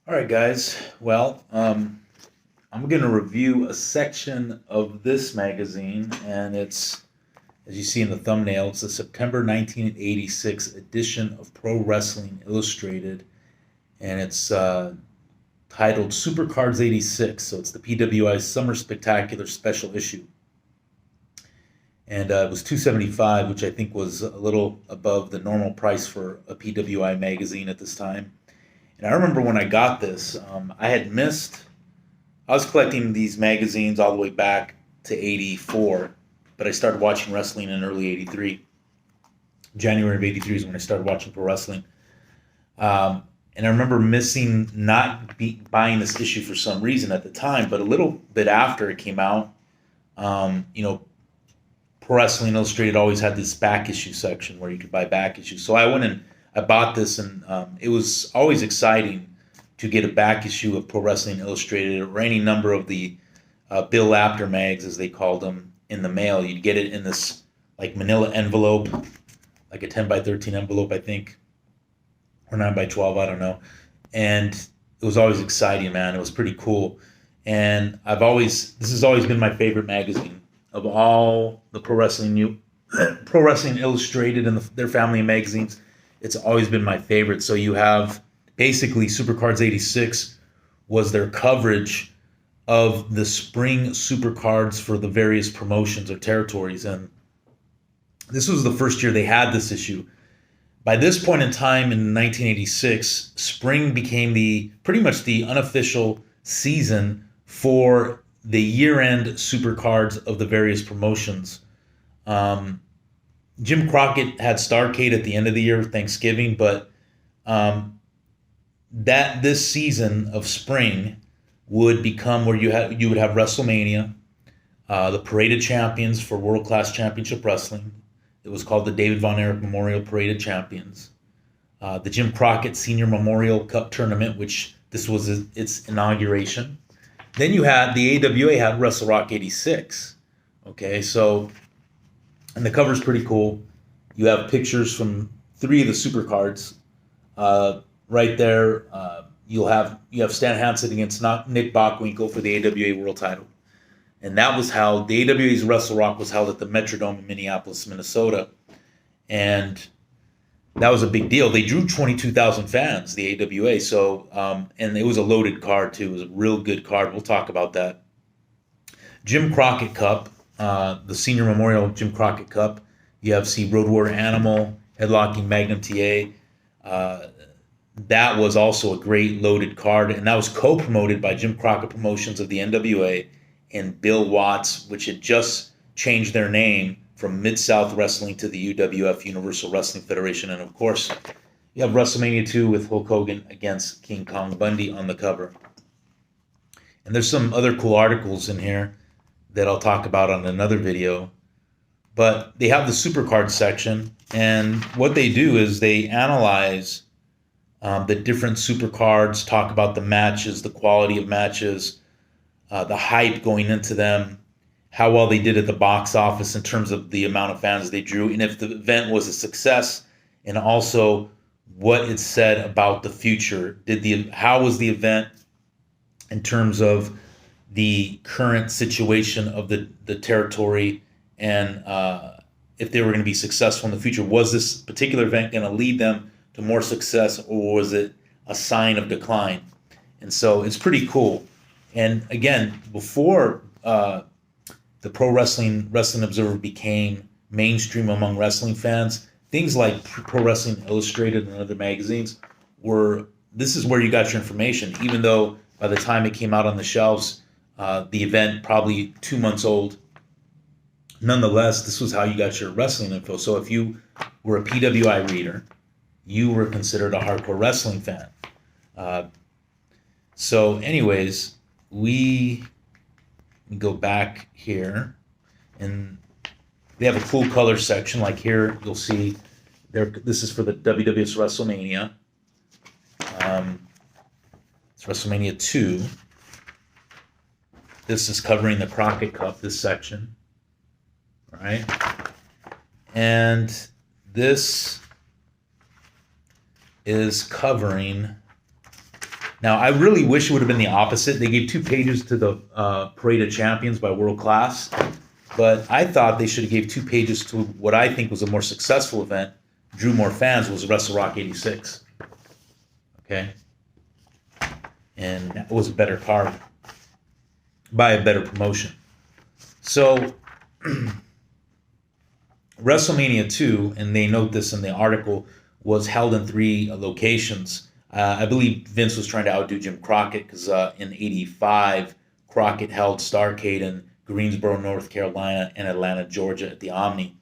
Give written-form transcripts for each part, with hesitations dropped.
All right, guys. Well, I'm going to review a section of this magazine, and it's, as you see in the thumbnail, it's the September 1986 edition of Pro Wrestling Illustrated, and it's titled Supercards 86. So it's the PWI Summer Spectacular Special Issue. And it was 275, which I think was a little above the normal price for a PWI magazine at this time. And I remember when I got this, I had missed. I was collecting these magazines all the way back to '84, but I started watching wrestling in early '83. January of '83 is when I started watching pro wrestling. And I remember missing buying this issue for some reason at the time, but a little bit after it came out, you know, Pro Wrestling Illustrated always had this back issue section where you could buy back issues. So I went and I bought this, and it was always exciting to get a back issue of Pro Wrestling Illustrated or any number of the Bill Apter mags, as they called them, in the mail. You'd get it in this like manila envelope, like a 10 by 13 envelope, I think, or 9 by 12, I don't know. And it was always exciting, man. It was pretty cool. And this has always been my favorite magazine of all the Pro Wrestling Illustrated and their family of magazines. It's always been my favorite. So you have basically Supercards 86 was their coverage of the spring Supercards for the various promotions or territories. And this was the first year they had this issue. By this point in time in 1986, spring became pretty much the unofficial season for the year-end Supercards of the various promotions. Jim Crockett had Starrcade at the end of the year, Thanksgiving, but this season of spring would become where you would have WrestleMania, the Parade of Champions for World Class Championship Wrestling. It was called the David Von Erich Memorial Parade of Champions. The Jim Crockett Senior Memorial Cup Tournament, which this was its inauguration. Then you had the AWA had Wrestle Rock 86. Okay, so, and the cover's pretty cool. You have pictures from 3 of the Supercards. Right there, you have Stan Hansen against Nick Bockwinkel for the AWA World Title. And that was held, the AWA's Wrestle Rock was held at the Metrodome in Minneapolis, Minnesota. And that was a big deal. They drew 22,000 fans, the AWA. So, and it was a loaded card too. It was a real good card. We'll talk about that. Jim Crockett Cup, the Senior Memorial Jim Crockett Cup. You have Road Warrior Animal, Headlocking Magnum TA. That was also a great loaded card, and that was co-promoted by Jim Crockett Promotions of the NWA and Bill Watts, which had just changed their name from Mid-South Wrestling to the UWF, Universal Wrestling Federation. And of course, you have WrestleMania 2 with Hulk Hogan against King Kong Bundy on the cover. And there's some other cool articles in here that I'll talk about on another video. But they have the Supercard section, and what they do is they analyze the different Supercards, talk about the matches, the quality of matches, the hype going into them, how well they did at the box office in terms of the amount of fans they drew, and if the event was a success, and also what it said about the future. How was the event in terms of the current situation of the territory, and if they were going to be successful in the future? Was this particular event going to lead them to more success, or was it a sign of decline? And so it's pretty cool. And again, before the Pro Wrestling Observer became mainstream among wrestling fans, things like Pro Wrestling Illustrated and other magazines this is where you got your information, even though by the time it came out on the shelves, the event probably 2 months old. Nonetheless, this was how you got your wrestling info. So if you were a PWI reader, you were considered a hardcore wrestling fan. So anyways, we go back here, and they have a cool color section. Like here, you'll see this is for the WWF's WrestleMania. It's WrestleMania 2. This is covering the Crockett Cup, this section. All right? And this is covering Now, I really wish it would have been the opposite. They gave 2 pages to the Parade of Champions by World Class, but I thought they should have gave 2 pages to what I think was a more successful event, drew more fans, was Wrestle Rock '86. Okay, and that was a better card by a better promotion. So WrestleMania 2, and they note this in the article, was held in 3 locations. I believe Vince was trying to outdo Jim Crockett because in '85, Crockett held Starrcade in Greensboro, North Carolina, and Atlanta, Georgia at the Omni.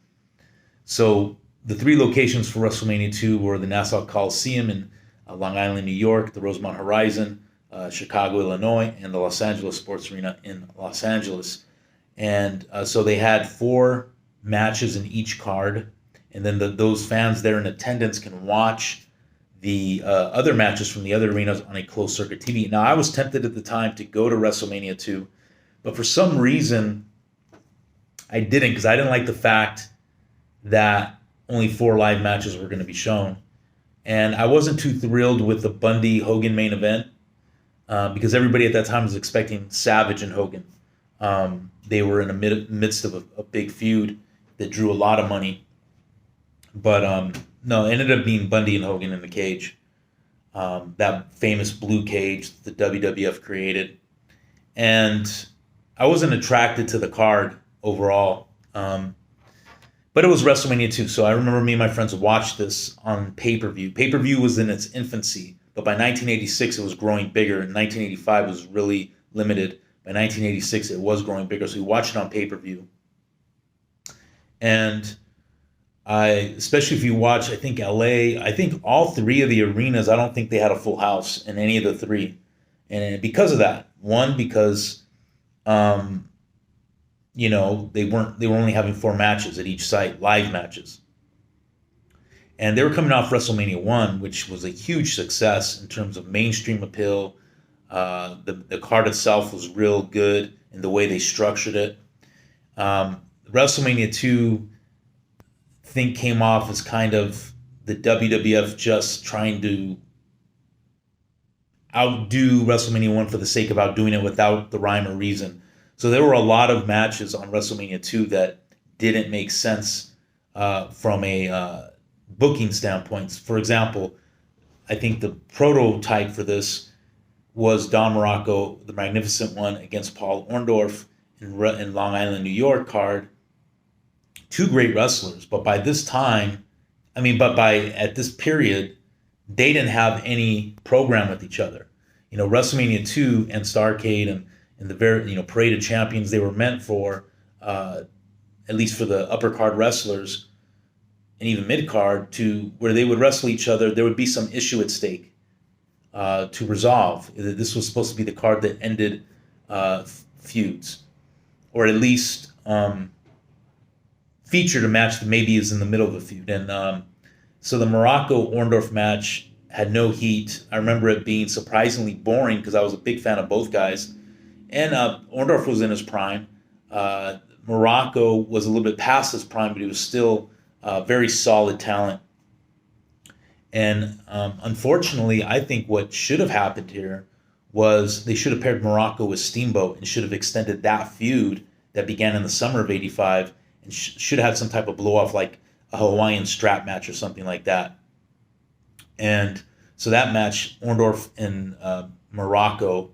So the 3 locations for WrestleMania 2 were the Nassau Coliseum in Long Island, New York, the Rosemont Horizon, Chicago, Illinois, and the Los Angeles Sports Arena in Los Angeles. And so they had 4 matches in each card, and then those fans there in attendance can watch the other matches from the other arenas on a closed circuit TV. Now, I was tempted at the time to go to WrestleMania 2, but for some reason, I didn't, because I didn't like the fact that only 4 live matches were going to be shown. And I wasn't too thrilled with the Bundy-Hogan main event because everybody at that time was expecting Savage and Hogan. They were in the midst of a big feud that drew a lot of money. But no, it ended up being Bundy and Hogan in the cage. That famous blue cage the WWF created. And I wasn't attracted to the card overall. But it was WrestleMania 2, so I remember me and my friends watched this on pay-per-view. Pay-per-view was in its infancy, but by 1986 it was growing bigger. In 1985 it was really limited. By 1986 it was growing bigger, so we watched it on pay-per-view. And especially if you watch, I think LA, I think all 3 of the arenas, I don't think they had a full house in any of the 3. And because of that, one, because they were only having 4 matches at each site, live matches. And they were coming off WrestleMania 1, which was a huge success in terms of mainstream appeal. The card itself was real good in the way they structured it. WrestleMania 2, I think, came off as kind of the WWF just trying to outdo WrestleMania 1 for the sake of outdoing it without the rhyme or reason. So there were a lot of matches on WrestleMania 2 that didn't make sense from a booking standpoint. For example, I think the prototype for this was Don Morocco, the Magnificent One, against Paul Orndorff in Long Island, New York card. 2 great wrestlers, but by this time, at this period, they didn't have any program with each other. WrestleMania 2 and Starrcade and the Parade of Champions, they were meant for, at least for the upper card wrestlers and even mid card, to where they would wrestle each other. There would be some issue at stake to resolve. This was supposed to be the card that ended feuds, or at least featured a match that maybe is in the middle of a feud. And so the Morocco-Orndorff match had no heat. I remember it being surprisingly boring because I was a big fan of both guys. And Orndorff was in his prime. Morocco was a little bit past his prime, but he was still very solid talent. And unfortunately, I think what should have happened here was they should have paired Morocco with Steamboat and should have extended that feud that began in the summer of '85 and should have had some type of blow-off like a Hawaiian strap match or something like that. And so that match, Orndorff and Morocco,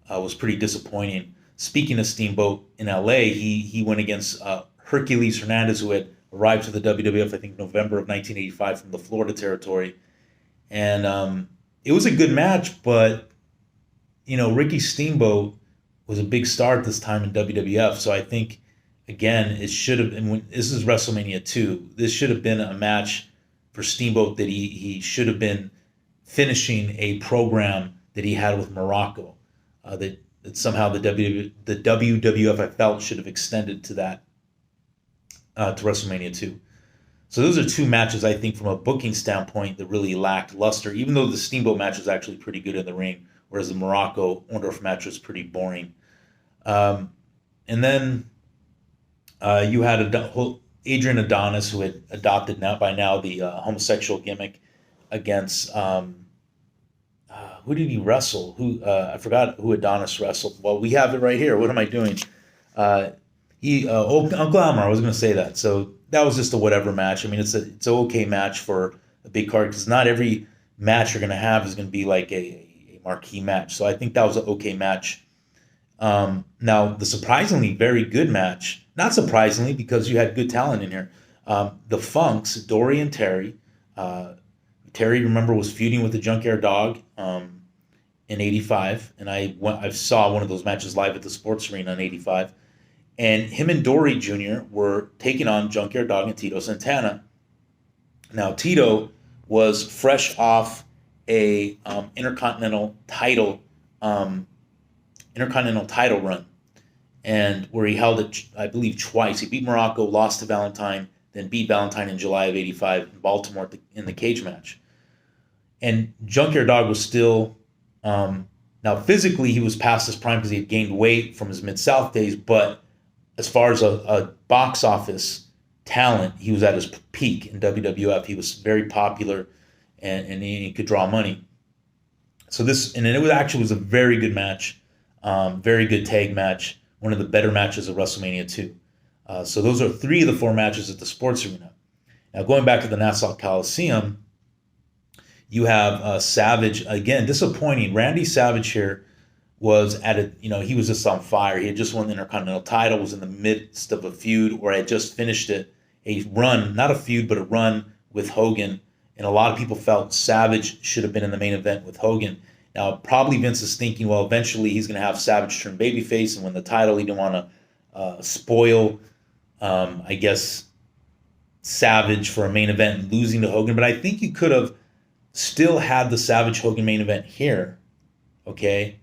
was pretty disappointing. Speaking of Steamboat in LA, he went against Hercules Hernandez, who had arrived to the WWF, I think, November of 1985 from the Florida territory. And it was a good match, but, Ricky Steamboat was a big star at this time in WWF. So I think, again, it should have been, this is WrestleMania 2, this should have been a match for Steamboat that he should have been finishing a program that he had with Morocco. That somehow the WWF, I felt, should have extended to that, to WrestleMania 2. So those are 2 matches, I think, from a booking standpoint that really lacked luster, even though the Steamboat match was actually pretty good in the ring, whereas the Morocco-Orndorff match was pretty boring. And then you had Adrian Adonis, who had adopted by now the homosexual gimmick against, who did he wrestle? I forgot who Adonis wrestled. Well, we have it right here. What am I doing? Uh, Uncle Elmer. I was going to say that. So that was just a whatever match. I mean, it's an okay match for a big card because not every match you're going to have is going to be like a marquee match. So I think that was an okay match. Now the surprisingly very good match, not surprisingly because you had good talent in here. The Funks, Dory and Terry. Terry, remember, was feuding with the Junkyard Dog in '85, and I saw one of those matches live at the Sports Arena in '85. And him and Dory Jr. were taking on Junkyard Dog and Tito Santana. Now Tito was fresh off a intercontinental title run, and where he held it, I believe, twice. He beat Morocco, lost to Valentine, then beat Valentine in July of '85 in Baltimore in the cage match. And Junkyard Dog was still, now physically he was past his prime because he had gained weight from his Mid-South days, but as far as a box office talent, he was at his peak in WWF. He was very popular, and he could draw money. So it was a very good match, very good tag match, one of the better matches of WrestleMania 2. So those are 3 of the 4 matches at the Sports Arena. Now going back to the Nassau Coliseum, you have Savage again. Disappointing. Randy Savage here was he was just on fire. He had just won the Intercontinental title, was in the midst of a feud, or had just finished it, a run, not a feud, but a run with Hogan. And a lot of people felt Savage should have been in the main event with Hogan. Now, probably Vince is thinking, well, eventually he's going to have Savage turn babyface and win the title. He didn't want to spoil, I guess, Savage for a main event and losing to Hogan. But I think you could have still had the Savage Hogan main event here, okay,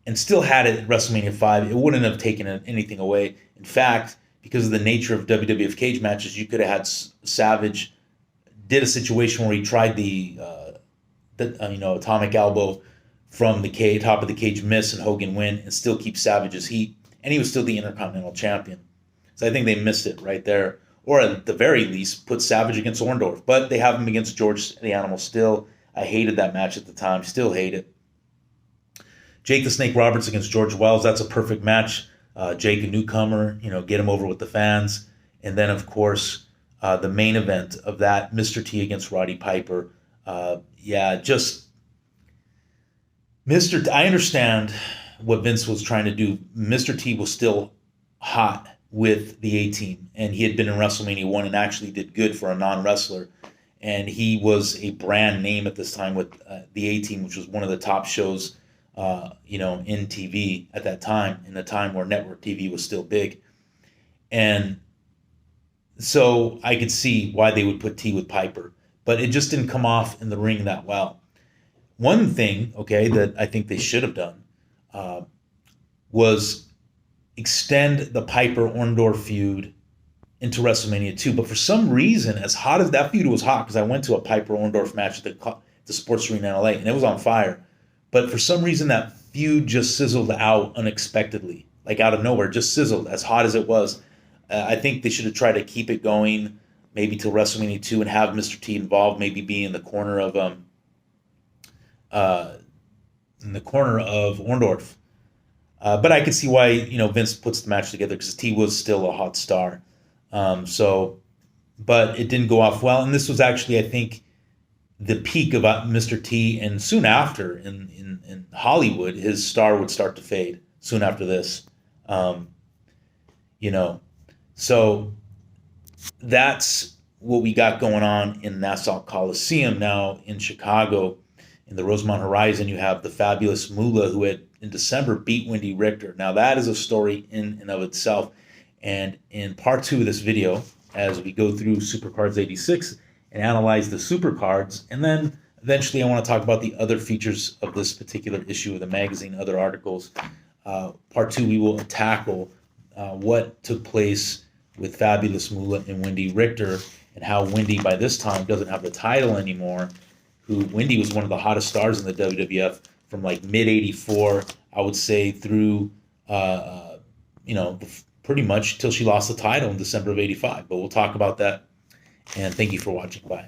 and still had it at WrestleMania 5. It wouldn't have taken anything away. In fact, because of the nature of WWF cage matches, you could have had Savage did a situation where he tried the atomic elbow from the top of the cage, miss, and Hogan win, and still keep Savage's heat, and he was still the Intercontinental Champion. So I think they missed it right there, or at the very least, put Savage against Orndorff. But they have him against George the Animal still. I hated that match at the time, still hate it. Jake the Snake Roberts against George Wells, that's a perfect match. Jake, a newcomer, get him over with the fans. And then, of course, the main event of that, Mr. T against Roddy Piper. I understand what Vince was trying to do. Mr. T was still hot with the A-Team, and he had been in WrestleMania 1 and actually did good for a non-wrestler. And he was a brand name at this time with the A-Team, which was one of the top shows, in TV at that time, in a time where network TV was still big. And so I could see why they would put T with Piper, but it just didn't come off in the ring that well. One thing, okay, that I think they should have done was extend the Piper-Orndorff feud into WrestleMania 2. But for some reason, as hot as that feud was hot, because I went to a Piper-Orndorff match at the Sports Arena in LA, and it was on fire. But for some reason, that feud just sizzled out unexpectedly, like out of nowhere, just sizzled as hot as it was. I think they should have tried to keep it going, maybe till WrestleMania 2, and have Mr. T involved, maybe be in the corner of Orndorff. But I could see why Vince puts the match together, because T was still a hot star. But it didn't go off well, and this was actually, I think, the peak of Mr. T, and soon after in Hollywood, his star would start to fade soon after this. So that's what we got going on in Nassau Coliseum. Now in Chicago, in the Rosemont Horizon, you have the fabulous Moolah, who had in December beat Wendy Richter. Now that is a story in and of itself. And in part 2 of this video, as we go through Supercards 86 and analyze the Supercards, and then eventually I want to talk about the other features of this particular issue of the magazine, other articles. Part 2, we will tackle what took place with fabulous Moolah and Wendy Richter, and how Wendy by this time doesn't have the title anymore. Wendy was one of the hottest stars in the WWF from like mid-'84, I would say, through, pretty much till she lost the title in December of '85. But we'll talk about that. And thank you for watching. Bye.